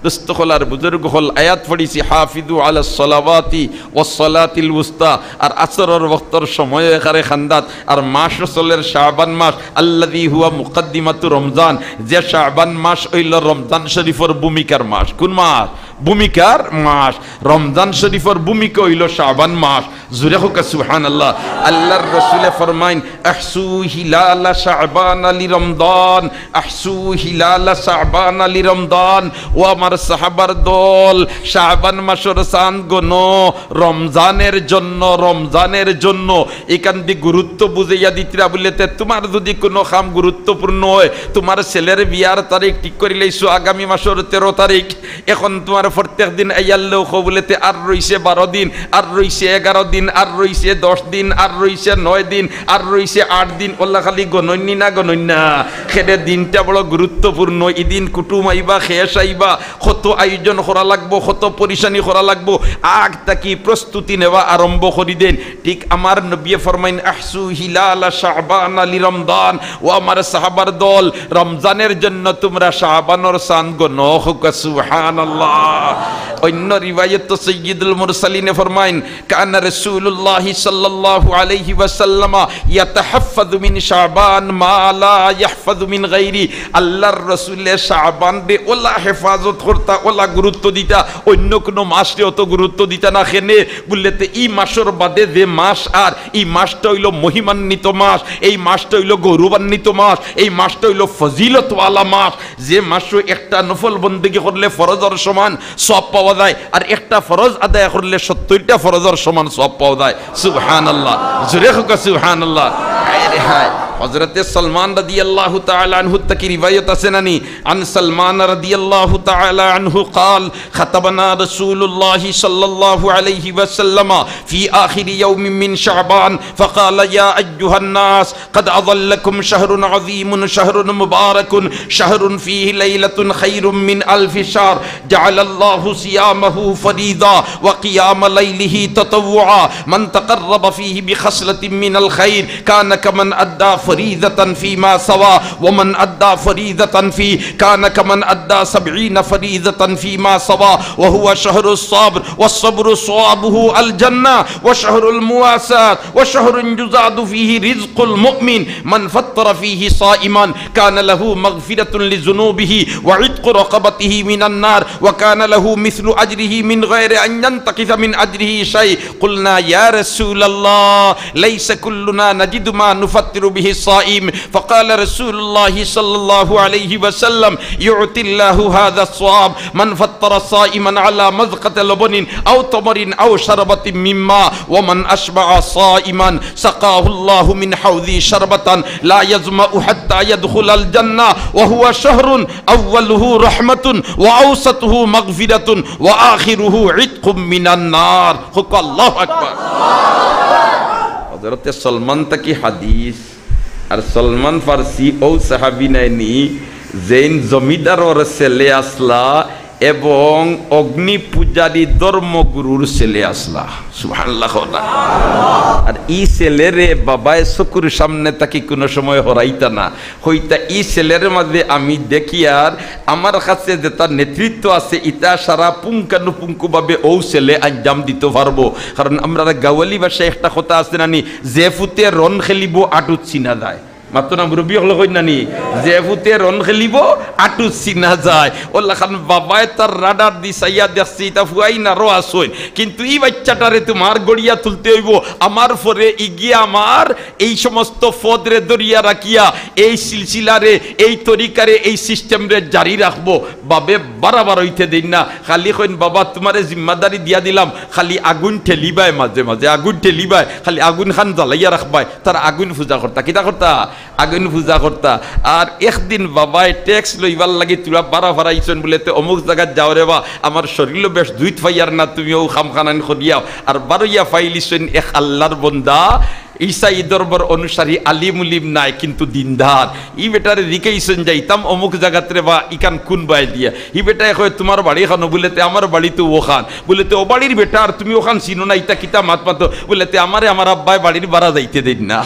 দুস্থ হল আর বুজুর্গ হল আয়াত পড়িছি হাফিজু আলাস সালাওয়াতি ওয়াস সালাতিল উস্তা আর আসরের ওয়াক্তর সময় এখানে খান্দাত আর মাস রসলের শাবান মাস আল্লাযী হুয়া মুকদ্দিমাতু রমজান যে শাবান মাস হইল রমজান শরীফের ভূমিকার মাস কোন মাস ভূমিকার মাস রমজান শরীফের ভূমিকা হইল শাবান মাস জুরে হোক সুবহানাল্লাহ আল্লাহর রাসূল ফরমাইন আহসু হিলাল শাবান লি রমজান আহসু হিলাল শাবান লি রমজান ও আমার সাহাবার দল শাবান মাসের চাঁদ গোনো রমজানের জন্য এখান দিয়ে গুরুত্ব বুঝাইয়া দিতরা বলতে তোমার যদি কোনো কাম গুরুত্বপূর্ণ হয় তোমার ছেলের বিয়ার তারিখ ঠিক করে লাইছো আগামী মাসের 13 তারিখ এখন তোমার প্রত্যেক দিন আইয়াল্লেও বলতে আর রইছে 12 দিন আর রইছে 11 দিন আর রইছে 10 দিন আর রইছে 9 দিন আর রইছে 8 দিন ওল্লা খালি গণন্যি না খেলে দিনটা বড় গুরুত্বপূর্ণ এই দিন কুটুম আইবা খেস আইবা কত আয়োজন করা লাগবো কত পরিশানি করা লাগবো আগ তাকি প্রস্তুতি নেওয়া আরম্ভ করি দেন ঠিক আমার নবী ফরমাইন আহসু হিলাল শাবান লি রমজান ও আমার সাহাবার দল রমজানের জন্য তোমরা শাবানের চাঁদ গণো সুবহানাল্লাহ অন্য রিওয়ায়াত সাইয়্যিদুল মুরসালিন ফরমাইন কানা রাসূলুল্লাহ সাল্লাল্লাহু আলাইহি ওয়াসাল্লাম ইয়াতাহাফফাযু মিন শাবান মা লা ইয়াহফাযু মিন গায়রি আল্লাহর রাসূল শাবান বে ওলা হেফাজত করতা ওলা গুরুত্ব দিতা অন্য কোন মাসে অত গুরুত্ব দিতা না কেনে বলতে এই মাসের বাদে যে মাস আর এই মাসটা হইল মহিমান্বিত মাস এই মাসটা হইল গৌরবান্বিত মাস এই মাসটা হইল ফজিলতওয়ালা মাস যে মাসে একটা নফল বন্দেগী করলে ফরজের সমান সওয়াব পাওয়া যায় আর একটা ফরজ আদায় করলে 70টা ফরজের সমান সওয়াব পাওয়া যায় সুবহানাল্লাহ জোরে হোক সুবহানাল্লাহ আরে হায় হযরতে সালমান রাদিয়াল্লাহু তাআলা আনহু থেকে রিওয়ায়াত আছে নানি আন সালমান রাদিয়াল্লাহু তাআলা আনহু قال خطبنا رسول الله صلى الله عليه وسلم في آخر يوم من شعبان فقال يا أيها الناس قد أظلكم شهر عظيم شهر مبارك شهر فيه ليلة خير من ألف شهر جعل الله صيامه فريضا وقيام ليله تطوعا من تقرب فيه بخصلة من الخير كان كمن أدى فريضة فيما سوى ومن أدى فريضة فيه كان كمن أدى 70 فريضة فيما سوى وهو شهر الصبر والصبر صوابه الجنة وشهر المواساة وشهر يزاد فيه رزق المؤمن من فطر فيه صائما كان له مغفرة لذنوبه وعتق رقبته من النار وكان له مثل أجره من غير أن ينتقص من أجره شيء قلنا يا رسول الله ليس كلنا نجد ما نفطر به الصائم فقال رسول الله صلى الله عليه وسلم يعطي الله هذا الصواب من فطر صائما على مذقة لبن أو تمر أو شربة مما ومن أشبع صائما سقاه الله من حوضي شربة لا يظمأ حتى يدخل الجنة وهو شهر أوله رحمة وأوسطه مغفرة وآخره عتق من النار الله أكبر حضرت سلمان تکی حدیث আর সলমান ফার্সি ও সাহাবী নাইনি জৈন জমিদারের ছেলে আসলা এবং অগ্নি পূজারী ধর্মগুরুর ছেলে আসলা সুবহানাল্লাহ আর এই ছেলেরে বাবায় চকুর সামনে তাকে কোনো সময় হরাইতা না হইতা এই ছেলের মাঝে আমি দেখি আর আমার কাছে যে তার নেতৃত্ব আছে ইটা সারা পুঙ্খানুপুঙ্খভাবে ও ছেলে আঞ্জাম দিতে পারবো কারণ আমরা গাওয়ালি ভাষায় একটা কথা আছে নানি যে ফুতে রন খেলিব আটুত চিনা যায় মাত্র না মুরব্বী হলো কই নানি যে ফুতে রন খেলিব আটুত চিনা যায় ওলা খান বাবায় তার রাডার দি সাইয়া দেখছি তা ফুয়াই না রো আসই কিন্তু এই বাচ্চাটারে তোমার গড়িয়া তুলতে হইব আমার পরে ইগিয়া আমার এই সমস্ত ফদরে দরিয়া রাখিয়া এই সিলসিলারে এই তরিকারে এই সিস্টেমরে জারি রাখবো বাবে বারবার হইতে দিন না খালি কইন বাবা তোমারে জিম্মাদারি দিয়া দিলাম খালি আগুন ঠেলিবাই মাঝে মাঝে আগুন ঠেলিবাই খালি আগুন খান জ্বালাইয়া রাখবাই তার আগুন পূজা করতা কিতা করতা আগুন পূজা করতা আর একদিন বাবায় ট্যাক্স লইবার লাগি তুলা বারা ফারাইছেন বলেতে অমুক জায়গায় যাও রে বা আমার শরীরও বেশ দুইত ফাইয়ার না তুমিও খামখানান করিয়াও আর বারইয়া ফাইলিছেন এক আল্লাহর বন্দা ঈসাই দরবার অনুসারী আলিম উলিম নাই কিন্তু দিনদার ই বেটারে রিকেইছেন যাইতাম অমুক জায়গাতে বা ইকান কোন বাই দিয়া ই বেটায় কয় তোমার বাড়ি খানো বলেতে আমার বাড়িতে ওখান বলেতে ও বাড়ির বেটা আর তুমি ওখান চিনো না ইতা কিতা মাত মাতো বলেতে আমারে আমার আব্বাই বাড়ির বাড়া যাইতে দেন না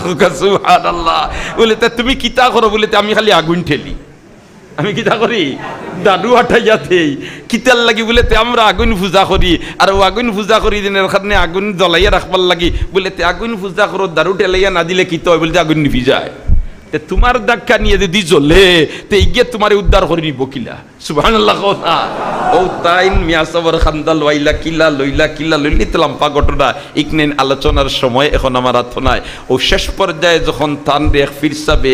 সুবহানাল্লাহ বলেতে তুমি কিতা করো বলেতে আমি খালি আগুন ঠেলি আমি কিতা করি দাদু হাঁটাইয়া দেই কিতার লাগি বলে তে আমরা আগুন পূজা করি আর ও আগুন পূজা করি দিনের কারণে আগুন জ্বলাইয়া রাখবার লাগি বলে তে আগুন পূজা করো দারু টেলাইয়া না দিলে কি তো বলে আগুন নিভি যায় তে তোমার দাক্কা নিয়ে যদি জ্বলে তে ইগে তোমার উদ্ধার করে নিব কিলা সুবহানাল্লাহ কথা ও তাইন মিয়া সবর খান্দা লইলা লইলি তলাম্পা ঘটনা ইকনেন আলোচনার সময় এখন আমার হাত নাই ও শেষ পর্যায়ে যখন তান রেখ ফিরসাবে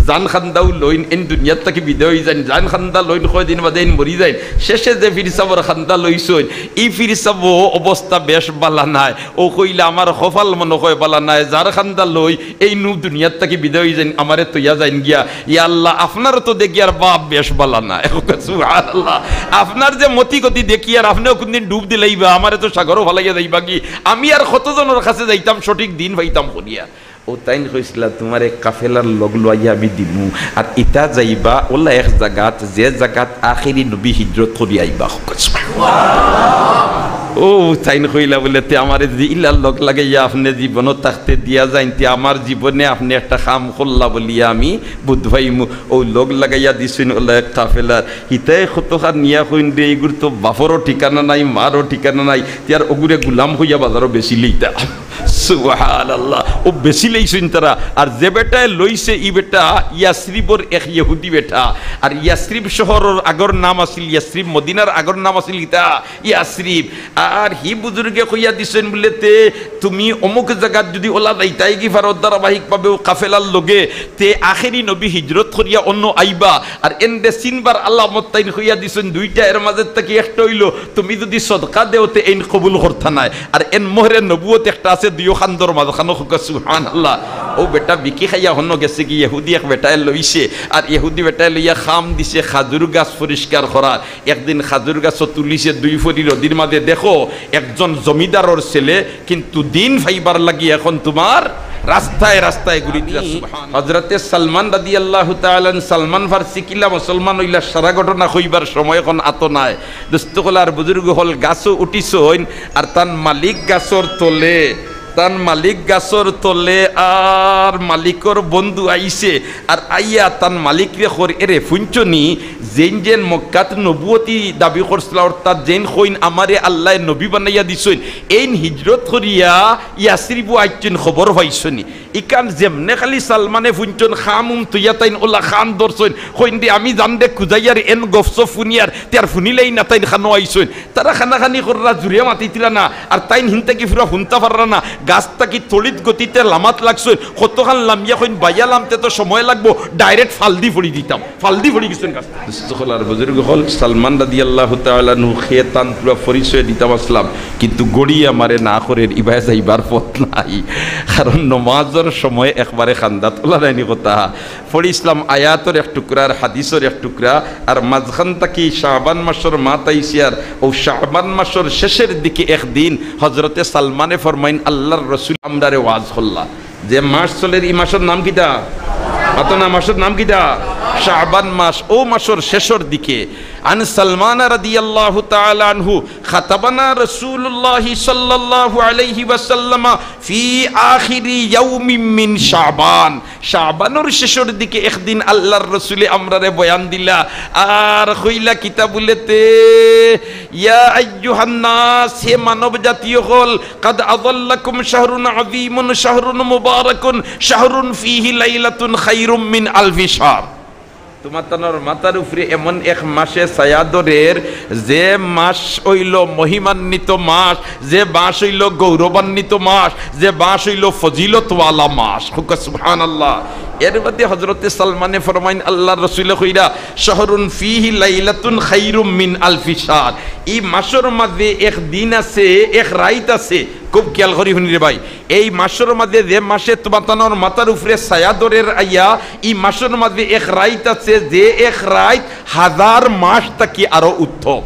জান খান্দাও লইন এন দুনিয়ার থেকে বিদায় হয়ে যান জান খান্দা লইন কয়দিন বাদে মরি যায় শেষে যে ফিরসাবর খান্দা লইছই ই ফিরসাব অবস্থা বেশ বালা নাই ও কইলা আমার কপাল মনে হয় বালা নাই যার খান্দা লই এই নু দুনিয়ার থেকে বিদায় হয়ে যান আমারে তৈয়া যাইন গিয়া ইয়া আল্লাহ আপনারও তো দেখি আর বাপ বেশ বালা নাই সুবহানাল্লাহ আপনার যে মতি গতি দেখি আর আপনিও কোনদিন ডুব দিলাইবা আমারে তো সাগরও ভালাইয়া যাইবা কি আমি আর কতজনের কাছে যাইতাম সঠিক দিন পাইতাম করিয়া ও তাইন কইছিলা তোমার এক কাফেলার লগ লইয়া আমি দিমু আর ইতা যাইবা ওলা এক জায়গাত যে জায়গাত আখিরি নবী হিজরত করি আইবা ও তাইন কইলা বলে তে আমারে যদি ইলার লগ লাগাইয়া আপনি জীবনও থাকতে দিয়া যাইন তে আমার জীবনে আপনি একটা কাম করলা বলিয়া আমি বুধভাইমু ও লগ লাগাইয়া দিছেন ওলা এক কাফেলার হিতাই কতখান নিয়া কইন রে এগুর তো বাপরও ঠিকানা নাই মারও ঠিকানা নাই তিয়ার ওগুরে গুলাম হইয়া বাজারও বেশি লইতা সুবহানাল্লাহ ও বেশি লইছেন তারা আর যে বেটায় লইছে ই বেটা ইয়াসরিবর এক ইহুদি বেটা আর ইয়াসরিব শহরের আগর নাম আছিল ইয়াসরিব মদিনার আগর নাম আছিল ইতা ইয়াসরিব আর হি বুজুর্গে কইয়া দিছেন বলেতে তুমি অমুক জায়গাত যদি ওলা যাইতাই কি ফারত ধারাবাহিক পাবে ও কাফেলার লগে তে আখেরি নবী হিজরত করিয়া অন্য আইবা আর এন্ডে সিনবার আল্লাহ মত্তাইন কইয়া দিছেন দুইটা এর মাঝে থেকে একটা হইল তুমি যদি সদকা দেও তে এন কবুল করতা নাই আর এন মোহরে নবুয়ত একটা আছে দুইও খান্দর মাঝখানো সুবহানাল্লাহ ও বেটা বিকি খাইয়া হন্য গেছে কি ইহুদি এক বেটায় লইছে আর ইহুদি বেটায় লইয়া খাম দিছে খাজুর গাছ পরিষ্কার করার একদিন খাজুর গাছ তুলিছে দুই ফরি নদীর মাঝে দেখো একজন জমিদারের ছেলে কিন্তু দিন ফাইবার লাগি এখন তোমার রাস্তায় রাস্তায় ঘুরিতে হযরতে সালমান রাদিয়াল্লাহু তাআলা সালমান ফারসি কিলা মুসলমান হইলা সারা ঘটনা কইবার সময় এখন আত নাই দোস্ত কলার বুজুর্গ হল গাছও উঠিছইন আর তার মালিক গাছর তলে তান মালিক গাছর তলে আর মালিকর বন্ধু আইছে আর আইয়া তান মালিক রে খর এরে ফুঞ্চনি যেন যেন মক্কাত নবুয়তি দাবি করছিল অর্থাৎ যেন কইন আমারে আল্লাহ নবী বানাইয়া দিছইন এইন হিজরত করিয়া ইয়াসরিবু আইছেন খবর পাইছনি ইকান যেমনে খালি সালমানে ফুঞ্চন খামুম তুইয়া তাইন ওলা খান দরছইন কইন দি আমি জান দে খুজাইয়ার এন গফস ফুনিয়ার তার ফুনিলেই না তাইন খানো আইছইন তারা খানাখানি কররা জুড়ে মাতিতিলা না আর তাইন হিনতে কি পুরা হুনতা পাররা না গাছটা কি তড়িৎ গতিতে লামাত লাগছইন কতখান লামিয়া কইন বাইয়া লামতে তো সময় লাগবো ডাইরেক্ট ফালদি ফড়ি দিতাম ফালদি ফড়ি গেছেন গাছ সকলার বুজুর্গ হল সালমান রাদিয়াল্লাহু তাআলা নু খেতান পুরা পরিচয় দিতাম আসলাম কিন্তু গড়িয়া মারে না করে ইবাই যাইবার পথ নাই কারণ নমাজের সময় একবারে খান্দা তোলা নাইনি কথা পড়ি ইসলাম আয়াতের এক টুকরা আর হাদিসের এক টুকরা আর মাঝখান থেকে শাবান মাসের মাত আইছে আর ও শাবান মাসের শেষের দিকে একদিন হযরতে সালমানে ফরমাইন আল্লাহর রাসূল আমরারে ওয়াজ করলা যে মাস চলের এই মাসের নাম কিটা আতনা মাসের নাম কিটা শাবান মাস ও মাসের শেষের দিকে عن سلمان رضي الله تعالى عنه خطبنا رسول الله صلى الله عليه وسلم في آخر يوم من شعبان শাবানের শেষের দিকে একদিন আল্লাহর রাসূল আমরারে বয়ান দিলা আর কইলা কিতাবুলেতে ইয়া আইয়ুহান নাস হে মানব জাতীয় হল قد اضلكم شهر عظيم شهر مبارك شهر فيه ليلة خير من ألف شهر তোমার মাথার উপরে এমন এক মাসে ছায়াদরের যে মাস হইল মহিমান্বিত মাস যে মাস হইল গৌরবান্বিত মাস যে মাস হইল ফজিলতওয়ালা মাস সুবহানাল্লাহ এর মধ্যে হযরতে সালমানে ফরমাইন আল্লাহর রাসূল কইরা শাহরুন ফিহি লাইলাতুন খায়রুম মিন আলফি শাহর এই মাসের মধ্যে এক দিন আছে এক রাত আছে খুব খেয়াল করি শুনি রে ভাই এই মাসের মধ্যে যে মাসে তোমার মাথার উপরে ছায়াদরের আইয়া এই মাসের মধ্যে এক রাত আছে যে এক রাত হাজার মাস থাকি আরো উত্তম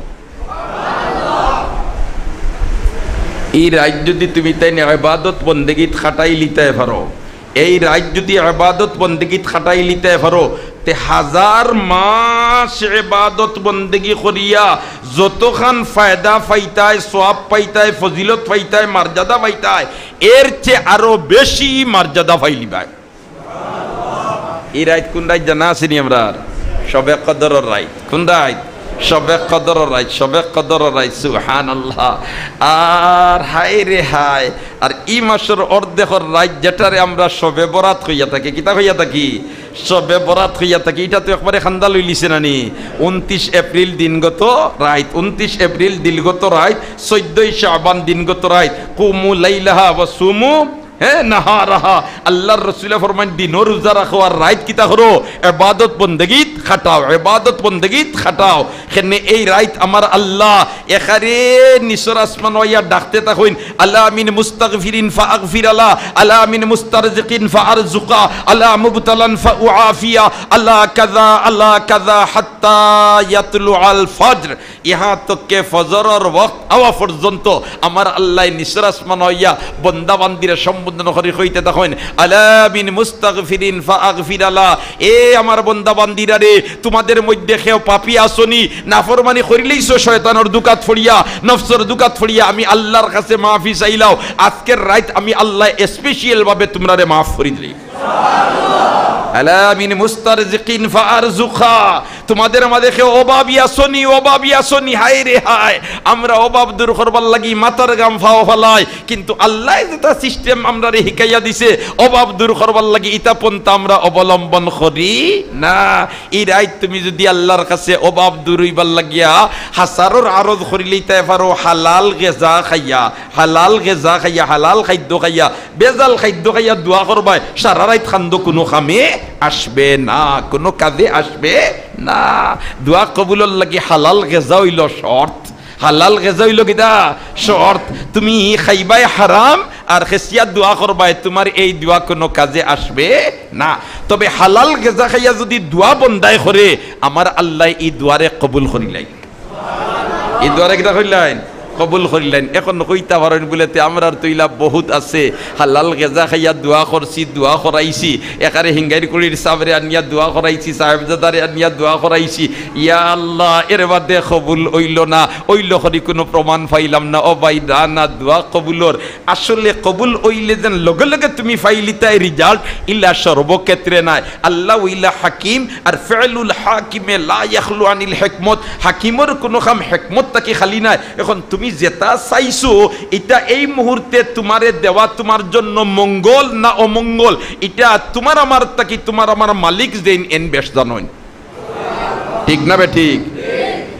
এই রাত যদি তুমি তাই ইবাদত বন্দেগীত খাটাই লিতে পারো এই রাত যদি ইবাদত বন্দেগীত খাটাই লিতে পারো তে হাজার মাস ইবাদত বন্দেগী করিয়া যতখান ফায়দা পাইতায় সওয়াব পাইতায় ফজিলত পাইতায় মর্যাদা পাইতায় এর চেয়ে আরো বেশি মর্যাদা পাইলিবাই সুবহানাল্লাহ এই রাত কোন রাত জানা আছে নি আমরা শবে কদরের রাইত। কোন রাইত? শবে কদরের রাইত। শবে কদরের রাইত, সুবহানাল্লাহ। আর হাই রে হাই, আর ই মাসের অর্ধেকের রাইত যেটারে আমরা শবে বরাত হইয়া থাকি, কিতা হইয়া থাকি? শবে বরাত হইয়া থাকি। এটা তো একবারে খান্দা লই লিছে নানি। 29 এপ্রিল দিনগত রাইত, 29 এপ্রিল দিনগত রাইত, 14 শাবান দিনগত রাইত। কুমু লাইলাহা ওয়া সুমু নাহারাহা। আল্লাহর রাসূল ফরমান দিন রোজা রাখো আর রাত কিতা করো? ইবাদত বন্দেগীত খাটাও, ইবাদত বন্দেগীত খাটাও। কেন এই রাত আমার আল্লাহ এখারে নিসর আসমান হইয়া ডাকতে থাকুন, আলা মিন মুস্তাগফিরিন ফাগফির আলা, আলা মিন মুস্তারজিকিন ফারজুকা, আলা মুবতালান ফাউআফিয়া, আলা কাযা হাত্তা ইয়াতলু আল ফজর। ইহা তকে ফজরের ওয়াক্ত আওয়া পর্যন্ত আমার আল্লাহ নিসর আসমান হইয়া বান্দা বান্দিরা সম্বোধন করে কইতে থাকেন, আলা মিন মুস্তাগফিরিন ফাগফির আলা। এ আমার বান্দা বান্দিরা রে, তোমাদের মধ্যে কেউ পাপী আসনি, নাফরমানি করিলেইছো শয়তানের দুকাত ফড়িয়া, নফসের দুকাত ফড়িয়া, আমি আল্লাহর কাছে মাফি চাইলাও। আজকের রাত আমি আল্লাহ স্পেশাল ভাবে তোমরারে মাফ করে দিই। আলা মিন মুস্তারজিকিন ফারজুকা। তোমাদের মাঝে কেউ অভাবী আসনি, হাই রে হাই। আমরা অভাব দূর করবার লাগি মাথার গাম ফাও ফেলাই, কিন্তু আল্লাহ যেটা সিস্টেম আমরা রে হিকাইয়া দিছে অভাব দূর করবার লাগি, ইতা পন্থা আমরা অবলম্বন করি না। এই রাত তুমি যদি আল্লাহর কাছে অভাব দূর হইবার লাগিয়া হাসারর আরজ করিলেই তাই পারো হালাল গেজা খাইয়া, হালাল গেজা খাইয়া, হালাল খাদ্য খাইয়া, বেজাল খাদ্য খাইয়া দোয়া করবাই, সারা রাত খান্দ কোনো কামে আসবে না, কোনো কাজে আসবে না। দোয়া কবুলর লাগি হালাল গেজা হইল শর্ত, হালাল গেজা হইল কিটা শর্ত। তুমি খাইবাই হারাম আর খেসিয়া দোয়া করবাই, তোমার এই দোয়া কোনো কাজে আসবে না। তবে হালাল গেজা খাইয়া যদি দোয়া বন্দায় করে, আমার আল্লাহ এই দোয়ারে কবুল করিলাই, এই দোয়ারে কিটা করিলেন? কবুল করিলেন। এখন কইতা পারেন বলেতে আমরা তৈলা বহুত আছে, হালাল গেজা খাইয়া দোয়া করছি, দোয়া করাইছি, একারে হিঙ্গাইর কুড়ির সাবরে আনিয়া দোয়া করাইছি, সাহেবজাদারে আনিয়া দোয়া করাইছি, ইয়া আল্লাহ এর বাদে কবুল হইল না, হইল করি কোনো প্রমাণ পাইলাম না। ও ভাই না, দোয়া কবুলর আসলে কবুল হইলে যেন লগে লগে তুমি ফাইলিতাই রিজাল্ট, ইল্লা সর্বক্ষেত্রে নাই। আল্লাহ ইলা হাকিম, আর ফেলুল হাকিমে লা ইয়াখলু আনিল হিকমত। হাকিমর কোনো কাম হিকমত তাকে খালি নাই। এখন তুমি যেটা চাইছো এটা এই মুহূর্তে তোমারে দেওয়া তোমার জন্য মঙ্গল না অমঙ্গল, এটা তোমার আমার তাকি তোমার আমার মালিক যেন এন বেশ জানোন, ঠিক না বে ঠিক?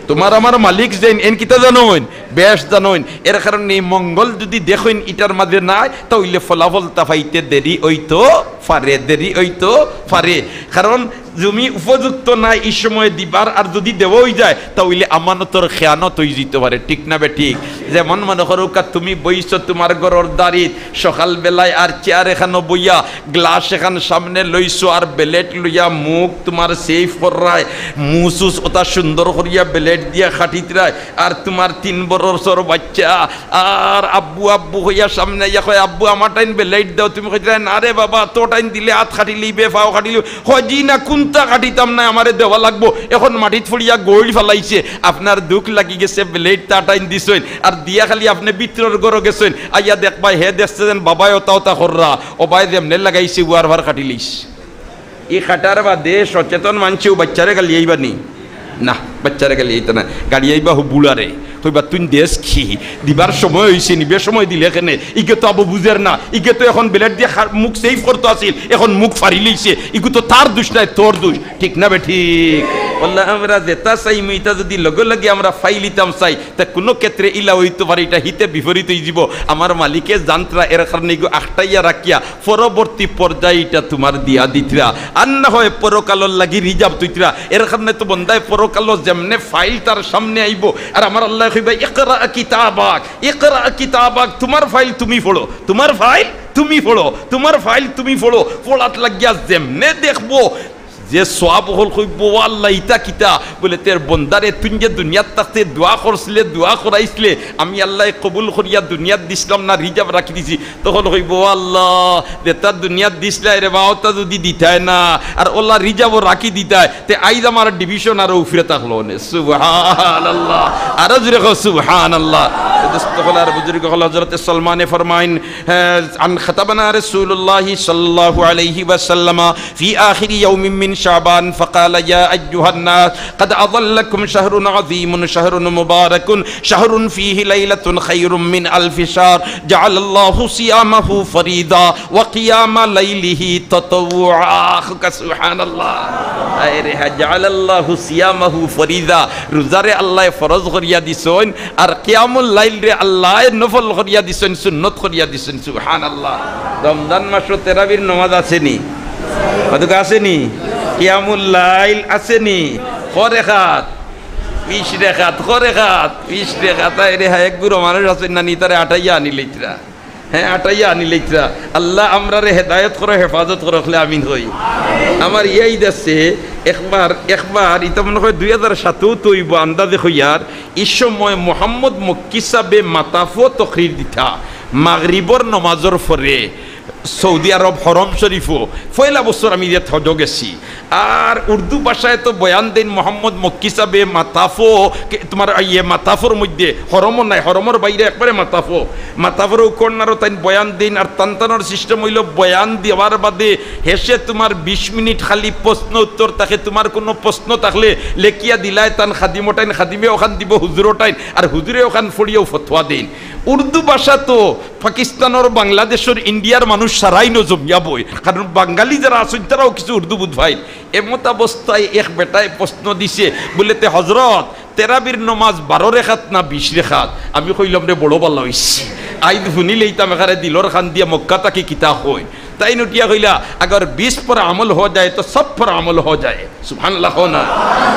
তোমার আমার মালিক যেন এন কিতা জানোন, বেশ জানোন। এর কারণে মঙ্গল যদি দেখেন এটার মাঝে নাই, তাহলে ফলাফল তা পাইতে দেরি হইতো পারে, দেরি হইতো পারে। কারণ তুমি উপযুক্ত নাই এই সময় দিবার, আর যদি দেওয়াই যায় তাহলে আমানতর খেয়ানত হয়ে যেতে পারে, ঠিক না বে ঠিক? যেমন মনে করো তুমি বইছ তোমার ঘরের দাঁড়িয়ে সকাল বেলায়, আর চেয়ার এখানে বইয়া গ্লাস এখান সামনে লইছো, আর বেলেট লইয়া মুখ তোমার সেফ করায়, মুসুস ওটা সুন্দর করিয়া বেলেট দিয়া খাটিতরায়, আর তোমার 3 বছর বাচ্চা আর আব্বু আব্বু হইয়া সামনে ইয়া কয়, আব্বু আমার টাইম বেলেট দাও। তুমি কইতে না রে বাবা, তো টাইম দিলে হাত খাটিলি বে, ফাও খাটিলি, হজি না কোনটা কাটিতাম না, আমারে দেওয়া লাগবো। এখন মাটিত ফুড়িয়া গইল ফেলাইছে, আপনার দুঃখ লাগি গেছে, ব্লেড টাইন দিছেন, আর দিয়া খালি আপনি ভিতরের ঘরে গেছেন, আইয়া দেখবাই হে দেখছে যেন বাবাই ওতা ওতা কররা, ও ভাই যেমনে লাগাইছে উয়ার ভার কাটি লিস। এই খাটার বাদে সচেতন মানছেও বাচ্চারে গালি আইবা নি না, বাচ্চারে গালি আইতা না, গাড়ি আইবা হো বুলারে কইবা তুই দেশ কি দিবার সময় হয়েছে নি, বেসময় দিলে এখানে ইকে তো আবু বুঝের না, ইকে তো এখন ব্লেড দিয়ে মুখ সেভ করতে আসিল, এখন মুখ ফাড়ি লইছে, ইকু তো তার দোষ নাই তোর দোষ, ঠিক না বে ঠিক? বললাম আমরা যেটা চাই মিটা যদি লগে লগে আমরা ফাইলিতাম চাই, তা কোনো ক্ষেত্রে ইলা হইতে পারে, এটা হিতে বিপরীত হয়ে যাব। আমার মালিকে জানতরা এর কারণে আখটাইয়া রাখিয়া পরবর্তী পর্যায়ে এটা তোমার দিয়া দিতরা, আর না হয় পরকালর লাগি রিজার্ভ তুইতরা। এর কারণে তো বন্দায় পরকাল যেমনে ফাইল তার সামনে আইব, আর আমার আল্লাহ কইবা ইকরা কিতাবাক, ইকরা কিতাবাক, তোমার ফাইল তুমি পড়ো, তোমার ফাইল তুমি পড়ো, তোমার ফাইল তুমি পড়ো। পড়াত লাগিয়া যেমনে দেখবো যে সওয়াব হল, কইব আল্লাহ ইতা কিতা বলে তের বন্দারে তুই যে দুনিয়াত থাকতে দোয়া করছিলে, দোয়া করাইছিলে, আমি আল্লাহ কবুল করিয়া দুনিয়াত দিছিলাম না, রিজার্ভ রাখি দিছি। তখন কইব আল্লাহ যেটা দুনিয়াত দিছিলা রে বাওতা যদি দিতায় না, আর ওলা রিজার্ভ রাখি দিতায়, তে আইজ আমার ডিভিশন আরো উফরে থাকলো। সুবহানাল্লাহ, আরো জোরে কও সুবহানাল্লাহ। দস্তখলার বুজুর্গ হল হযরত সালমানে ফরমাইন আন খাতাবানা রাসূলুল্লাহ সাল্লাল্লাহু আলাইহি ওয়াসাল্লাম ফি আখির ইয়াউমিন মিন শাবান ফাকালা ইয়া আইয়ুহান নাস قد أظلكم شهر عظيم شهر مبارك شهر فيه ليلة خير من ألف شهر جعل الله صيامه فريضا وقيام ليله تطوعا سبحان الله جعل الله صيامه فريضا রোজারে আল্লাহ ফরজ করিয়া দিছেন আর কিয়ামুল লাইল রে আল্লাহ নফল করিয়া দিছেন সুন্নত করিয়া দিছেন সুবহানাল্লাহ রমজান মাসে তারাবির নামাজ আসেনি কতক আসেনি কিয়ামুল লাইল আসেনি করে খাত 20 রেখাত করে খাত 20 রেখাত রে হ্যাঁ এক গুরু মানুষ আছেন না নি তারে আটাইয়া আনি লইতরা হ্যাঁ আটাইয়া আনি লইতরা আল্লাহ আমরা রে হেদায়েত করে হেফাজত করে রাখলে আমিন হই আমার এই দেশে একবার এটা মনে হয় 2007 তৈব আন্দাজে হইয়ার এই সময় মোহাম্মদ মক্কি সাহেবে মাতাফো তকরির দিতা মাগরিবর নমাজর পরে সৌদি আরব হরম শরীফও পয়লা বছর আমি যে হজ গেছি আর উর্দু ভাষায় তো বয়ান দেন মোহাম্মদ মক্কি সাহেবে মাতাফো তোমার ইয়ে মাতাফোর মধ্যে হরমও নাই হরমর বাইরে একবারে মাতাফোর কর্নারও তাই বয়ান দিন আর তান্তানোর সিস্টেম হইল বয়ান দেওয়ার বাদে হেসে তোমার 20 মিনিট খালি প্রশ্ন উত্তর তাকে তোমার কোনো প্রশ্ন থাকলে লেখিয়া দিলায় তান খাদিমটাইন খাদিমে ওখান দিব হুজুরটাইন আর হুজুরে ওখান ফড়িয়েও ফতোয়া দিন উর্দু ভাষা তো পাকিস্তানের বাংলাদেশের ইন্ডিয়ার মানুষ সারাই নজমিয়া বই কারণ বাঙালি যারা আছেন তারাও কিছু উর্দু বুঝ ভাই এমত অবস্থায় এক বেটায় প্রশ্ন দিছে বলেতে হজরত তেরাবির নমাজ 12 রেখাত না 20 রেখাত আমি কইলাম রে বড় ভালো হইছে আইদ শুনিলেইতাম এখানে দিলর খান দিয়া মক্কা তাকে কিতা হয় তাই নুটিয়া কইলা अगर 20 पर अमल हो जाए तो सब पर अमल हो जाए सुभानअल्लाह होना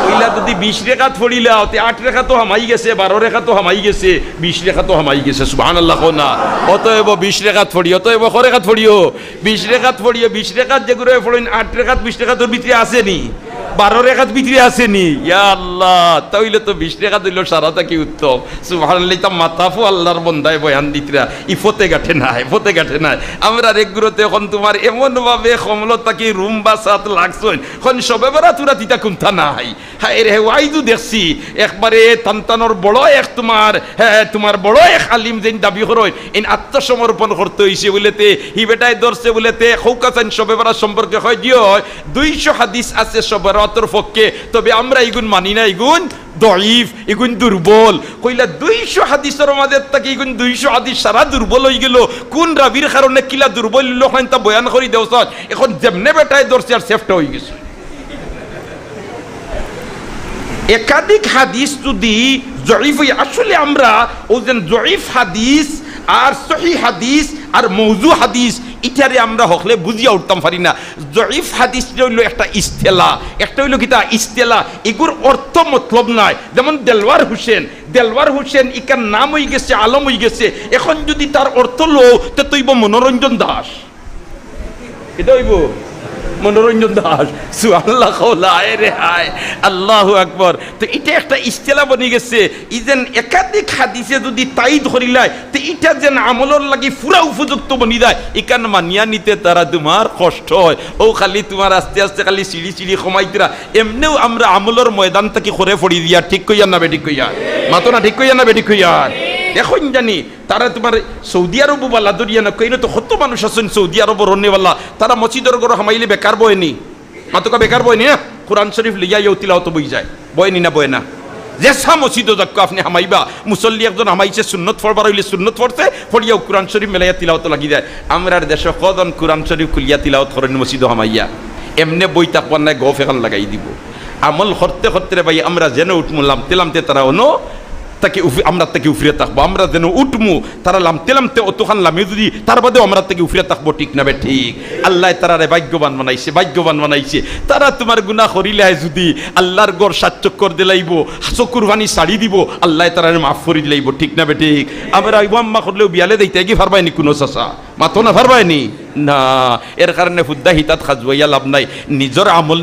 কইলা যদি 20 রেখাত পড়িলা তে 8 রেখাত তো হামাই গেছে 12 রেখাত তো হামাই গেছে 20 রেখাত তো হামাই গেছে সুবহানাল্লাহ হোনা অতএব 20 রেখাত পড়িও অতএব কয় রেখাত পড়িও 20 রেখাত পড়িও 20 রেখাত যেগুলো পড়েন 8 রেখাত 20 রেখাতের ভিতরে আসেনি 12 রেখাত ভিতরে আসেনি ইয়া আল্লাহ তাইলে তো 20 রেখাত হইল সারাটা কি উত্তম সুবহানাল্লাহ তা মাতাফু আল্লাহর বান্দায় বয়ান দিতরা ইফতে গাঠে নাই আমরা রেগুরতে এখন তোমার এমন ভাবে কমলতা কি রুম বা সাত লাগছন কোন সবে বড় তুরা তিতা কুনতা নাই হায় রে ওয়াইদু দেখছি একবারে তান্তানোর বড় এক তোমার বড় এক আলিম যেন দাবি করই ইন আত্মসমর্পণ করতে হইছে বলেতে হি বেটায় দরছে বলেতে খৌকাছেন সবে বড় সম্পর্কে হয় দিও 200 হাদিস আছে সবে বড়র পক্ষে তবে আমরা ইগুন মানি না ইগুন দয়ীফ এগুন দুর্বল কইলা 200 হাদিসের মধ্যে থেকে এগুন 200 হাদিস সারা দুর্বল হয়ে গেল কোন রাবির কারণে কিলা দুর্বল হইল হন তা বয়ান করি দেওছ এখন যেমনে বেটায় দর্শি আর সেফটা হয়ে গেছে একাধিক হাদিস যদি জয়ীফ হই আসলে আমরা ওজন জয়ীফ হাদিস আর সহিহ হাদিস আর মওযু হাদিস ইটারে আমরা হকলে বুঝিয়া উঠতাম পারি না জয়ীফ হাদিস হইল একটা ইস্তেলা একটা হইল কিতা ইস্তেলা এগুর অর্থ মতলব নাই যেমন দেলওয়ার হোসেন ইকার নাম হয়ে গেছে আলম হয়ে গেছে এখন যদি তার অর্থ লো তে তৈব মনোরঞ্জন দাস এটা হইব মনোরঞ্জন দাস সুবহানাল্লাহ কওলা রে হায় আল্লাহু আকবার তো এটা একটা ইস্তেলা বনি গেছে ইজেন একাধিক হাদিসে যদি তাইদ করিলাই তো এটা যেন আমলর লাগি পুরা উপযুক্ত বনি যায় ইকান মানিয়া নিতে তারা তোমার কষ্ট হয় ও খালি তোমার আস্তে আস্তে খালি সিঁড়ি কমাইতরা এমনিও আমরা আমলর ময়দান থেকে করে পড়ি দিয়া ঠিক কইয়া না বেঠিক কইয়া মাতো না ঠিক কইয়া না বেঠিক কইয়া এখন জানি তারা তোমার সৌদি আরব বালা দরিয়া না কইনো তো কত মানুষ আছেন সৌদি আরব রন্নেওয়ালা তারা মসজিদের ঘর হামাইলে বেকার বয়নি মাতকা বেকার বয়নি না কোরআন শরীফ লিয়া তিলাওয়াত বই যায় বয়নি না বয় না যেসা মসজিদ যাক আপনি হামাইবা মুসল্লি একজন হামাইছে সুন্নত পড়বার হইলে সুন্নত পড়তে পড়িয়া কোরআন শরীফ মেলাইয়া তিলাওয়াত লাগি যায় আমরার দেশে কজন কোরআন শরীফ খুলিয়া তিলাওয়াত করেন মসজিদ হামাইয়া এমনে বই তাকবার নাই গফ এখন লাগাই দিব আমল করতে করতে ভাই আমরা যেন উঠমুলাম তেলামতে তারা অনো তাকে আমরা তাকে উফরিয়ে থাকবো আমরা যেন উঠমু তারা লামতে অতখান লামে যদি তার বাদেও আমরা তাকে উফরিয়ে থাকবো ঠিক না বে ঠিক আল্লাহ তারারে ভাগ্যবান বানাইছে তারা তোমার গুনাহ করিলে যদি আল্লাহর গড় সাচ্চক্কর দিলাইব চকুর পানি ছাড়ি দিব আল্লাহ তারারে মাফ করে দিলাইব ঠিক না বে ঠিক আমরা ইমাম্মা করলেও বিয়ালে দিতে কি পারবাইনি কোনো চাচা মাতো না পারবাইনি না এর কারণে ফুদ্দা হিতাত খাজবাইয়া লাভ নাই নিজের আমল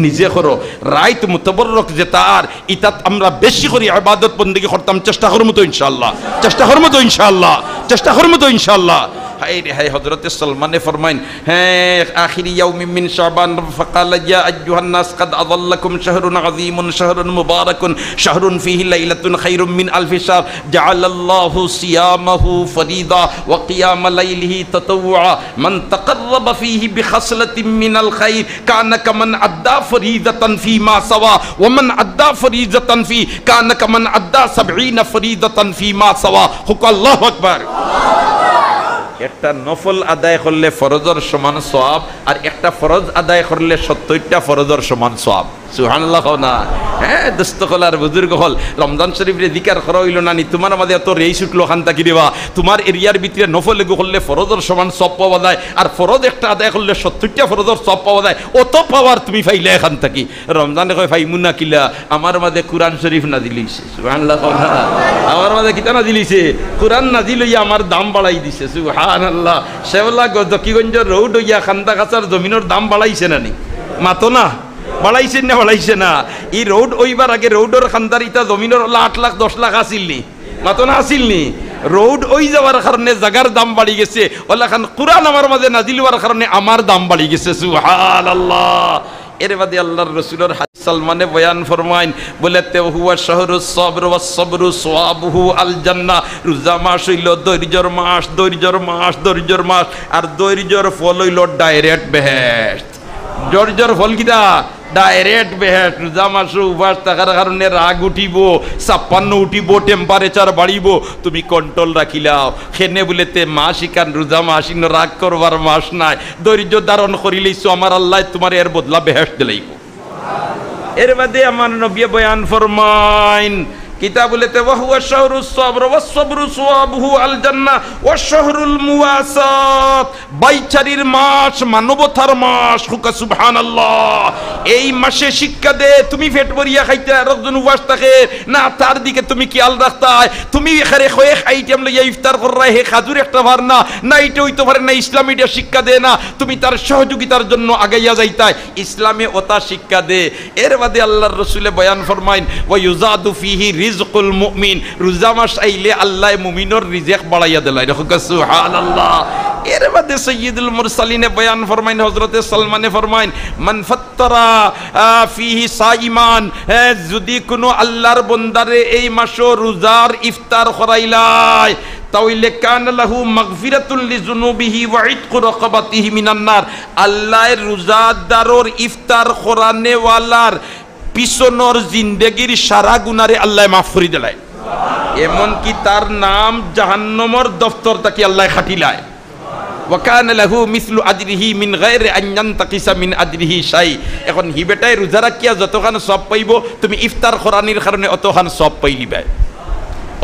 নিজে করো রাইত মুতাবররক যে তার ইতাত আমরা বেশি করে ইবাদত বন্দেগী করতাম চেষ্টা করব তো ইনশাআল্লাহ হাই রে হাই হযরতে সালমানে ফরমাইন হ্যাঁ আখিরি ইয়াউমিন মিন শাবান ফাকালা ইয়া আইয়ুহান নাস কাদ আযাল্লাকুম শাহরুন আযীমুন শাহরুন মুবারাকুন শাহরুন ফীহি লাইলাতুন খায়রুম মিন আলফি শাহর জাআলাল্লাহু সিয়ামাহু ফরিদা ওয়া কিয়ামা লাইলিহি তাতাওয়া মান তাকাররাবা ফীহি বিখাসলাতিন মিনাল খায়র কানা কামান আদ্দা ফরিদাতান ফীমা সাওয়া ওয়া মান আদ্দা ফরিদাতান ফী কানা কামান আদ্দা 70 ফরিদাতান ফীমা সাওয়া হুক আল্লাহু আকবার। একটা নফল আদায় করলে ফরজের সমান সওয়াব আর একটা ফরজ আদায় করলে 70টা ফরজের সমান সওয়াব। সুবহানাল্লাহ না হ্যাঁ দোস্ত হল আর বুজুর্গ হল রমজান শরীফের জিকির করা হইল না নি তোমার মাঝে এত রেইস উঠলো খান তাকি দিবা তোমার এরিয়ার ভিতরে নফল এগো করলে ফরজের সমান সওয়াব পাওয়া যায় আর ফরজ একটা আদায় করলে 70টা ফরজের সওয়াব পাওয়া যায় অত পাওয়ার তুমি পাইলে এখান থাকি রমজানে কয় ফাইমু না কিলা আমার মাঝে কুরআন শরীফ নাজিল হইছে সুবহানাল্লাহ না আমার মাঝে কিতা নাজিল হইছে কুরআন নাজিল হইয়া আমার দাম বাড়াই দিছে সুবহানাল্লাহ সেওলা জকিগঞ্জ রোড হইয়া খান্দা গাছার জমিনের দাম বাড়াইছে না নি মাতো না বাড়াইছে না বাড়াইছে না এই রোড ওইবার আগে রোডের খান্দার ইটা জমিনের 8 লাখ 10 লাখ আসিল নি মাতো না আসিল নি রোড ওই যাওয়ার কারণে জায়গার দাম বাড়ি গেছে ওলা খান কুরআন আমার মাঝে নাজিল হওয়ার কারণে আমার দাম বাড়ি গেছে সুবহানাল্লাহ। এর বাদে আল্লাহর রাসূলের হাদিস সালমানে বয়ান ফরমাইন বলে তে হুয়া শাহরুস সবর ওয়াস সবরু সওয়াবুহু আল জান্নাহ রোজা মাস হইল ধৈর্যের মাস ধৈর্যের মাস ধৈর্যের মাস আর ধৈর্যের ফল হইল ডাইরেক্ট বেহেশত ধৈর্যের ফল কিটা ডাইরেক্ট বেহেশত রোজা মাস উপবাস থাকার কারণে রাগ উঠিব 56 উঠিব টেম্পারেচার বাড়িব তুমি কন্ট্রোল রাখিলাও খেনে বলেতে মাস ইকান রোজা মাস ইন রাগ করবার মাস নাই ধৈর্য ধারণ করিলেইছো আমার আল্লাহ তোমার এর বদলা বেহেশত দিলাইব। এর বাদে আমার নবী বয়ান ফরমাইন কিতাব বলেতে ওয়া হুয়া শাহরুস সবর ওয়াস সবরু সওয়াবুহু আল জান্নাহ ওয়াশ শাহরুল মুওয়াসাত বাইচারির মাস মানবতার মাস হুকা সুবহানাল্লাহ। এই মাসে শিক্ষা দে তুমি পেট ভরিয়া খাইতে আর একজন উপবাস থাকে না তার দিকে তুমি খেয়াল রাখতা তুমি এখানে কয়েক আইটেম লইয়া ইফতার কররা হে খাজুর একটা ভার না না এটা হইতে পারে না ইসলাম এটা শিক্ষা দে না তুমি তার সহযোগিতার জন্য আগাইয়া যাইতা ইসলামে ওটা শিক্ষা দে। এর বাদে আল্লাহর রাসূলে বয়ান ফরমাইন ওয়া ইউজাদু ফিহি রিজকুল মুমিন রোজা মাস আইলে আল্লাহ মুমিনের রিজিক বাড়াইয়া দেয় সুবহানাল্লাহ। এর বাদে সাইয়্যিদুল মুরসালিনে বয়ান ফরমাইন হযরতে সালমানে ফরমাইন মান ফাত্তারা ফিহি সাইমান যদি কোনো আল্লাহর বান্দারে এই মাসে রোজার ইফতার করাইলাই তাইলে কান লাহু মাগফিরাতুল লিযুনুবিহি ওয়া ইতকু রাকাবাতিহি মিনান নার আল্লাহর রোজাদারর ইফতার করানে ওয়ালার পিছনের জিন্দেগির সারা গুনারে আল্লাহ মাফ করে দেয় এমনকি তার নাম জাহান্নামের দফতর থেকে আল্লাহ খাটিলায় ওয়া কানা লাহু মিসলু আজরিহি মিন গায়রি আন ইয়ানতাকিসা মিন আজরিহি শাই। এখন হি বেটাই রোজা রাখিয়া যতখান সওয়াব পাইব তুমি ইফতার করানির কারণে অতখান সওয়াব পাইলিবা।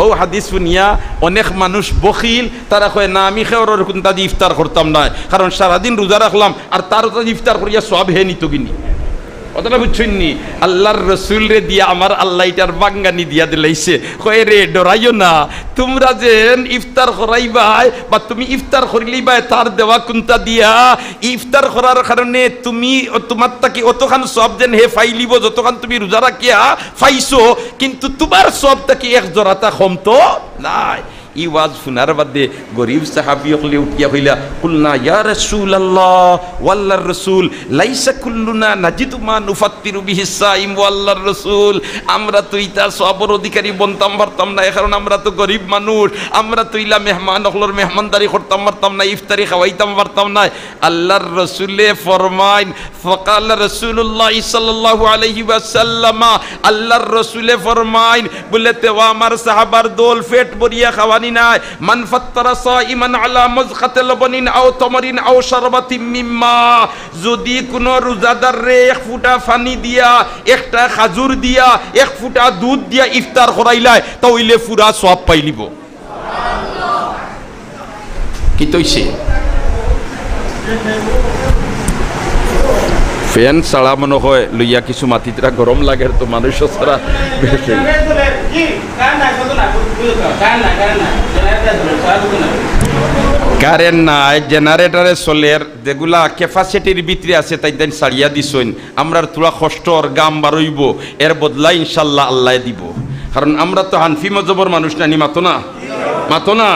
ও হাদিস শুনিয়া অনেক মানুষ বখিল তারা কয় না আমি খেওরের কোনটা দিয়ে ইফতার করতাম না কারণ সারাদিন রোজা রাখলাম আর তার ইফতার করিয়া সওয়াব হে নিত কিনি কথাটা বুঝছেননি আল্লাহর রসুল রে দিয়া আমার আল্লাহ এটার বাঙ্গানি দিয়া দিলাইছে কয় রে ডরাইও না তোমরা যে ইফতার করাইবাই বা তুমি ইফতার করিলেই তার দেওয়া কোনটা দিয়া ইফতার করার কারণে তুমি তোমার তাকে অতখান সব যেন হে ফাইলিব যতখান তুমি রোজা রাখিয়া ফাইছো কিন্তু তোমার সব তাকে এক জোড়াটা কম তো নাই। ই ওয়াজ শুনার বাদে গরিব সাহাবী হলে উঠিয়া হইলা কুলনা ইয়া রাসূলুল্লাহ ওয়াল্লাহর রাসূল লাইসা কুল্লুনা নাজিদু মা নুফাত্তিরু বিহি সাইম ওয়াল্লাহর রাসূল আমরা তো ইতা সবর অধিকারী বনতাম পারতাম না কারণ আমরা তো গরিব মানুষ আমরা তো ইলা মেহমান হলর মেহমানদারি করতাম পারতাম না ইফতারি খাওয়াইতাম পারতাম না। আল্লাহর রাসূলে ফরমাইন ফাকাল রাসূলুল্লাহ সাল্লাল্লাহু আলাইহি ওয়াসাল্লাম আল্লাহর রাসূলে ফরমাইন বলেতে ও আমার সাহাবার দল পেট ভরিয়া খাওয়া মান ফাত্তারা সাইমান আলা মুযখাতিল লবনিন আও তামরিন আও শারবাতিন মিম্মা যদি কোন রোজাদার রে এক ফুটা পানি দিয়া একটা খাজুর দিয়া এক ফুটা দুধ দিয়া ইফতার করাইলায় তাইলে পুরা সওয়াব পাইলিব। সুবহানাল্লাহ কি তৈছে ফ্যান ছাড়া মনে হয় লইয়া কিছু মাটিটা গরম লাগে তো মানুষ ছাড়া কারেন্ট নাই জেনারেটরে চলের যেগুলা ক্যাপাসিটির ভিতরে আছে তাই তাই ছাড়িয়া দিছেন আমরা তোরা কষ্টর গাম বারইব এর বদলা ইনশাল্লাহ আল্লাহ দিব কারণ আমরা তো হানফি মজহবের মানুষ নানি মাতো না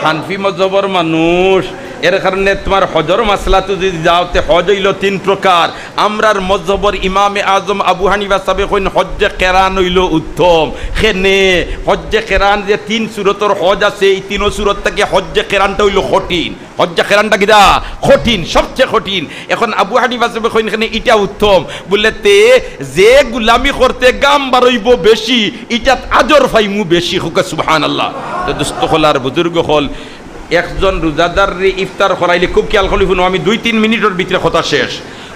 হানফি মজহবের মানুষ এর কারণে তোমার হজর মাসলাতে যদি যাওতে হজ হইল 3 প্রকার। আমরার মযহবর ইমামে আজম আবু হানিফা সাহেব কইন হজ্জে কেরান হইল উত্তম। খেনে হজ্জে কেরান যে 3 সূরতর হজ আছে, এই 3 সূরত থেকে হজ্জে কেরানটা হইল কঠিন। হজ্জে কেরানটা কিদা কঠিন, সবচেয়ে কঠিন। এখন আবু হানিফা সাহেব কইন খেনে এটা উত্তম বলতে যে গুলামি করতে গাম বাড়ইব বেশি, এটা আজর ফাইমু বেশি। হুকা সুবহানাল্লাহ। তো দোস্ত হল আর বুজুর্গ হল, একজন রোজাদার রে ইফতার করাইলে খুব খেয়াল করি শুনো, আমি 2-3 মিনিটের ভিতরে কথা শেষ।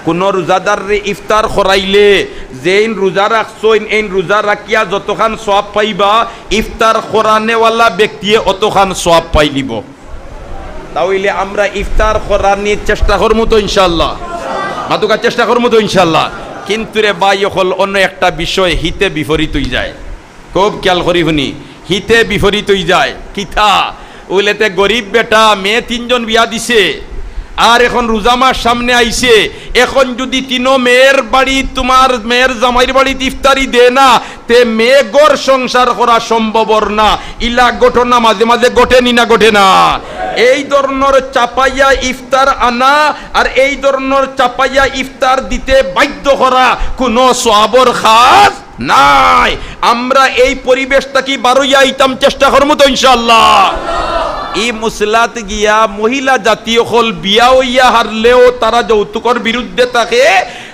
কোন রোজাদার রে ইফতার করাইলে যেইন রোজা রাখছইন এই রোজা রাখিয়া যতখান সওয়াব পাইবা, ইফতার করানেওয়ালা ব্যক্তিয়ে অতখান সওয়াব পাইলিব। তাহলে আমরা ইফতার করানির চেষ্টা করবো তো ইনশাআল্লাহ, মাতুকার চেষ্টা করবো তো ইনশাআল্লাহ। কিন্তু রে ভাই হল অন্য একটা বিষয় হিতে বিপরীত হয়ে যায়। খুব খেয়াল করি শুনি, হিতে বিপরীত হয়ে যায়। কিথা ওইলেতে গরিব বেটা মেয়ে 3 জন বিয়া দিছে, আর এখন রোজা মাস সামনে আইছে। এখন যদি 3 মেয়ের বাড়ি তোমার মেয়ের জামাইর বাড়িতে ইফতারি দে না, তে মেয়ে গড় সংসার করা সম্ভব না। ইলা ঘটনা মাঝে মাঝে ঘটেনি না ঘটে না? এই ধরনের চাপাইয়া ইফতার আনা আর এই ধরনের চাপাইয়া ইফতার দিতে বাধ্য করা কোনো সওয়াবর খাস নাই। আমরা এই পরিবেশটা কি বারইয়া আইতাম চেষ্টা করবো তো ইনশাআল্লাহ। এই মুসলাত গিয়া মহিলা জাতীয় হল বিয়া হইয়া হারলেও তারা যৌতুকর বিরুদ্ধে থাকে,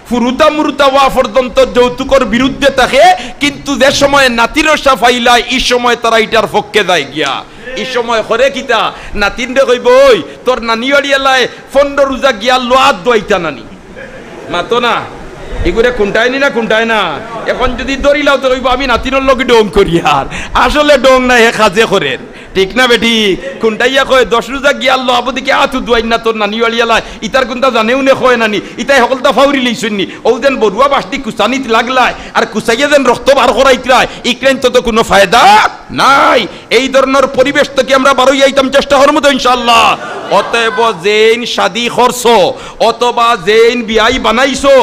ফুরুতা মুরুতা ওয়া পর্যন্ত যৌতুকর বিরুদ্ধে থাকে। কিন্তু যে সময় নাতির সাফাইলা এই সময় তারা এটার পক্ষে যায় গিয়া। এই সময় করে কিতা নাতিন রে কইব, ওই তোর নানি বাড়িয়ালায় 15 রোজা গিয়া লোয়াত দইতা নানি মাতো না, এগুলো কোনটায়নি না কোনটায় না। এখন যদি দরিলাও তো কইব আমি নাতিনের লগে ডং করি, আর আসলে ডং না, হে কাজে করে। ঠিক না বেটি? কোনটাইয়া কয় 10 রোজা গিয়া আল্লাহ আবদিকে আতু দুয়াই না তোর নানি বাড়িয়ালা, ইতার কোনটা জানেও নে কয় নানি, ইতাই সকলটা ফাউরি লইছনি। ও যেন বড়ুয়া বাসটি কুচানিত লাগলাই আর কুচাইয়া যেন রক্ত বার করাইতরাই, ইকরাইন তো কোনো ফায়দা নাই। এই ধরনের পরিবেশ থেকে আমরা বারোই আইতাম চেষ্টা করবো তো ইনশাআল্লাহ। অতএব যেইন শাদি করছো অথবা যেইন বিয়াই বানাইছো,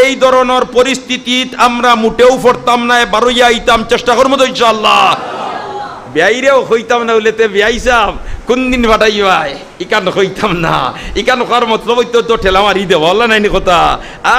এই ধরনের পরিস্থিতিত আমরা মুটেও পড়তাম না, বারোই আইতাম চেষ্টা করবো তো ইনশাআল্লাহ। বিয়াইরেও হইতাম না হইলে বিয়াই সাহ কোন দিন বাটাই ভাই ইকান হইতাম না। ইকান হওয়ার মতলব তো ঠেলা মারি দেব নাইনি কথা।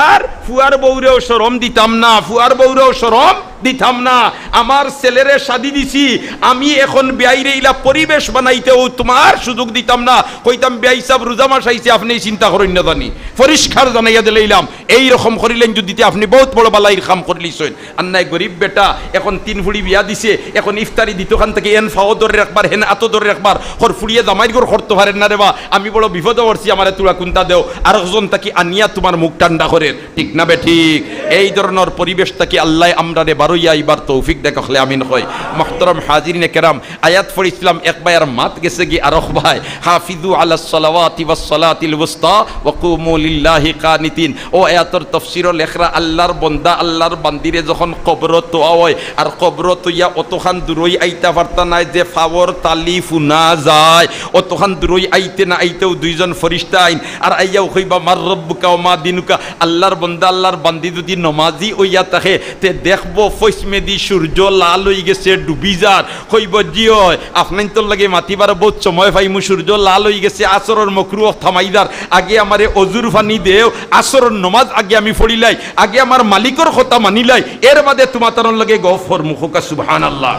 আর ফুয়ার বউরেও শরম দিতাম না, ফুয়ার বউরেও শরম দিতাম না। আমার ছেলেরে শাদি দিছি, আমি এখন বিয়াইরে ইলা পরিবেশ বানাইতেও তোমার সুযোগ দিতাম না। কইতাম বিয়াই সাহেব রোজা মাস আইছে, আপনি চিন্তা করেন না জানি, পরিষ্কার জানাইয়া দিলাম। এই রকম করিলেন যদি আপনি বহুত বড় বালাইর কাম করলিছেন। আর নাই গরিব বেটা এখন 3 ফুড়ি বিয়া দিছে, এখন ইফতারি দিতখান থেকে এন ফাও ধরে রাখবার হেন আত ধরে রাখবার হর ফুড়িয়ে জামাই ঘর করতে পারেন না রে বা, আমি বড় বিপদে পড়ছি, আমার তুলা কুন্তা দেও আর একজন তাকে আনিয়া তোমার মুখ ঠান্ডা করেন। ঠিক না বে ঠিক? এই ধরনের পরিবেশটাকে আল্লাহ আমরা রে বারোইয়া এইবার তৌফিক দেখালে আমিন হয়। মুহতারাম হাজিরিনে কেরাম, আয়াত পড়িছিলাম এক ভাই আর মাত গেছে কি আর এক ভাই, হাফিজু আলাস সালাওয়াতি ওয়াস সালাতিল উসতা ওয়া কুমু লিল্লাহি কানিতিন। ও আয়াতের তাফসীর লেখরা আল্লাহর বান্দা আল্লাহর বান্দিরে যখন কবরত তোয়া হয় আর কবরত ইয়া অতখান দূরই আইতা পারতা নাই যে ফাওয়ার তালিফ না যায়, অতখান দূরই আইতে না আইতেও 2 জন ফেরেশতা আইন আর আইয়াও কইবা মার রব্বুকা ওয়া মা দিনুকা। আল্লাহর বান্দা আল্লাহর বান্দি যদি নমাজি হইয়া থাকে তে দেখবো ফৈসমেদি সূর্য লাল হয়ে গেছে ডুবি যার, কইব জি হয় আপনার তোর লাগে মাতিবার বহুত সময় পাইমু, সূর্য লাল হয়ে গেছে, আসরের মাকরুহ থামাইদার আগে আমারে অজুর পানি দেও, আসরের নমাজ আগে আমি পড়িলাই, আগে আমার মালিকর কথা মানিলাই, এর বাদে তোমার তার লাগে গফর মুখকা সুবহানাল্লাহ।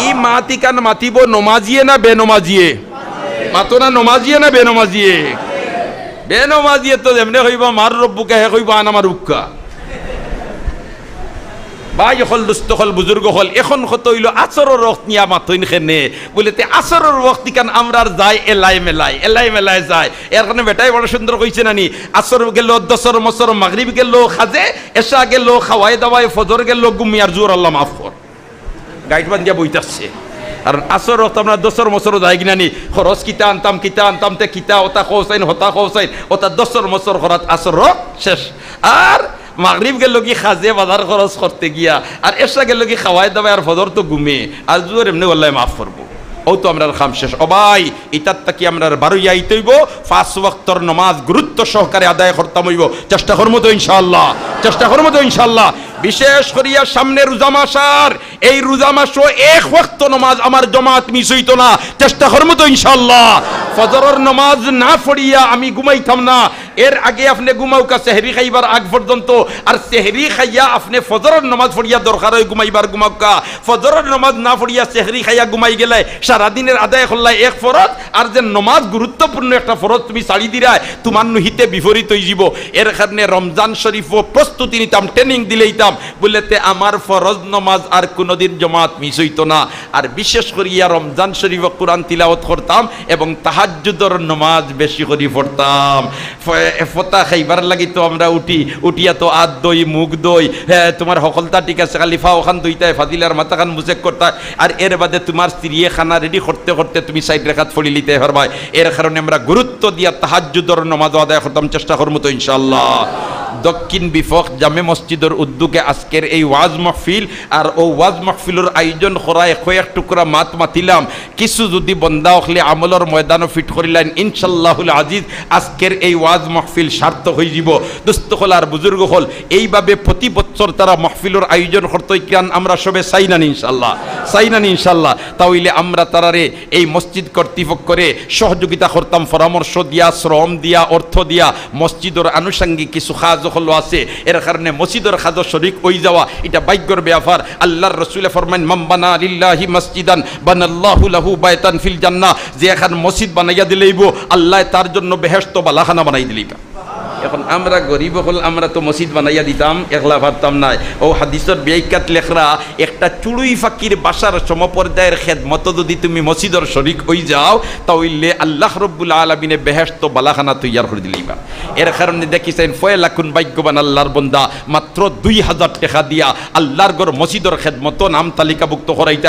ই মাতি কান মাতিব নমাজিয়ে না বেনমাজিয়ে? মাতো না নমাজিয়ে না বেনমাজিয়ে? বেনমাজিয়ে তো এমনি কইব মার রব্বুকা, হে কইব আন আমার উক্কা। ভাই হল দুস্থ হল বুজুর্গ হল, এখন কত হইল আসরের রক্ত নিয়া মাথইন খেনে বলেতে আসরের রক্ত কান আমরা যাই এলাই মেলাই যায়। এর কারণে বেটাই বড় সুন্দর কইছে নানি, আসর গেল 10 মসর, মাগরিব গেল খাজে, এশা গেল খাওয়াই দাওয়াই, ফজর গেল ঘুমিয়ার জোর আল্লাহ মাফ কর, গাইড বান্ধিয়া বইতাছে। কারণ আসর রক্ত আমরা 10 মসর যাই কিনা নি, খরচ কিতা আনতাম তে কিতা ওটা খোসাইন হতা খোসাইন ওটা 10 মসর খরাত আসর রক্ত শেষ। আর মাগরিব গেল কি খাজে বাজার খরচ করতে গিয়া, আর এসা গেল কি খাওয়াই দাওয়াই, আর ফজর তো ঘুমে, আর জোর এমনি আল্লাহ মাফ করবো। ও তো আমরার খাম শেষ। ও ভাই ইতার তাকি আমরার বারুইয়া আইতেইব, 5 ওয়াক্তর নামাজ গুরুত্ব সহকারে আদায় করতাম হইব। চেষ্টা করবো তো ইনশাআল্লাহ, চেষ্টা করবো তো ইনশাআল্লাহ। বিশেষ করিয়া সামনে রোজা মাস, আর এই রোজা মাসও 1 ওয়াক্ত নামাজ আমার জমাত মিস হইতো না। চেষ্টা করবো তো ইনশাআল্লাহ। ফজরের নামাজ না পড়িয়া আমি ঘুমাইতাম না। এর আগে আপনি ঘুমাওকা সেহরি খাইবার আগ পর্যন্ত, আর সেহরি খাইয়া আপনি ফজরের নামাজ পড়িয়া দরকার হয় ঘুমাইবার ঘুমাওকা। ফজরের নামাজ না পড়িয়া সেহরি খাইয়া ঘুমাই গেলে সারাদিনের আদায় করলাই এক ফরজ, আর যে নামাজ গুরুত্বপূর্ণ একটা ফরজ তুমি ছাড়ি দিরায় তোমার নুহিতে বিপরীত হয়ে যাব। এর কারণে রমজান শরীফও প্রস্তুতি নিতাম, ট্রেনিং দিলেইতাম, বলতে আমার ফরজ নামাজ আর কোনোদিন জমাত মিস হইতো না। আর বিশেষ করিয়া রমজান শরীফ কোরআন তিলাওয়াত করতাম এবং তাহাজ্জুদের নামাজ বেশি করে পড়তাম। ফতা খাইবার লাগি তো আমরা উঠিয়া তো আদ দই মুখ দই, হ্যাঁ তোমার সকলতা ঠিক আছে, খালিফা ওখান দুইটায় ফাদিলার মাথা খান মুচেক করতা, আর এর বাদে তোমার স্ত্রী খানা রেডি করতে করতে তুমি 60 রাকাত পড়ি লিতে পারবা। এর কারণে আমরা গুরুত্ব দিয়া তাহাজ্জুদের নামাজ আদায় করতাম। চেষ্টা করবো তো ইনশাআল্লাহ। দক্ষিণ বিফক জামে মসজিদের উদ্যোগে আজকের এই ওয়াজ মাহফিল, আর ও ওয়াজ মাহফিলের আয়োজন করায় কয়েক টুকরা মাত মাতিলাম। কিছু যদি বন্দা হলে আমলের ময়দানও ফিট করিলেন, ইনশাল্লাহুল আজিজ আজকের এই ওয়াজ মাহফিল সার্থক হয়ে যাব। দুস্থ হল আর বুজুর্গ হল এইভাবে প্রতি বছর তারা মাহফিলের আয়োজন করতে কেন আমরা সবে চাইনানি ইনশাল্লাহ, চাইনানি ইনশাল্লাহ। তাহলে আমরা তারারে এই মসজিদ কর্তৃপক্ষরে সহযোগিতা করতাম, পরামর্শ দিয়া, শ্রম দিয়া, অর্থ দিয়া। মসজিদের আনুষঙ্গিক কিছু কাজ হলো আছে, এর কারণে মসজিদের কাজ শরীক হয়ে যাওয়া এটা ভাগ্যের ব্যাপার। আল্লাহর রাসূলে ফরমান মান বানা লিল্লাহি মসজিদান বানাল্লাহু লাহু বাইতান ফিল জান্নাহ, যে এখন মসজিদ বানাইয়া দিলেইব আল্লাহ তার জন্য বেহেশত বালাখানা বানাই দিলেইবা। এখন আমরা গরিব হল, আমরা তো মসজিদ বানাইয়া দিতাম, একলা পারতাম না। ও হাদিসের ব্যাখ্যাত লেখরা একটা চুড়ুই ফাকির বাসার সমপর্যায়ের খেদমত যদি তুমি মসজিদের শরীক হয়ে যাও, তাহলে আল্লাহ রব্বুল আলামিনে বেহেশত বালাখানা তৈয়ার করে দিলেইবা। এর কারণে দেখিছেন ফয়লাকুন ভাগ্যবান আল্লাহর বন্দা মাত্র 2000 টাকা দিয়া আল্লাহর ঘর মসজিদের খেদমত নাম তালিকাভুক্ত করাইতে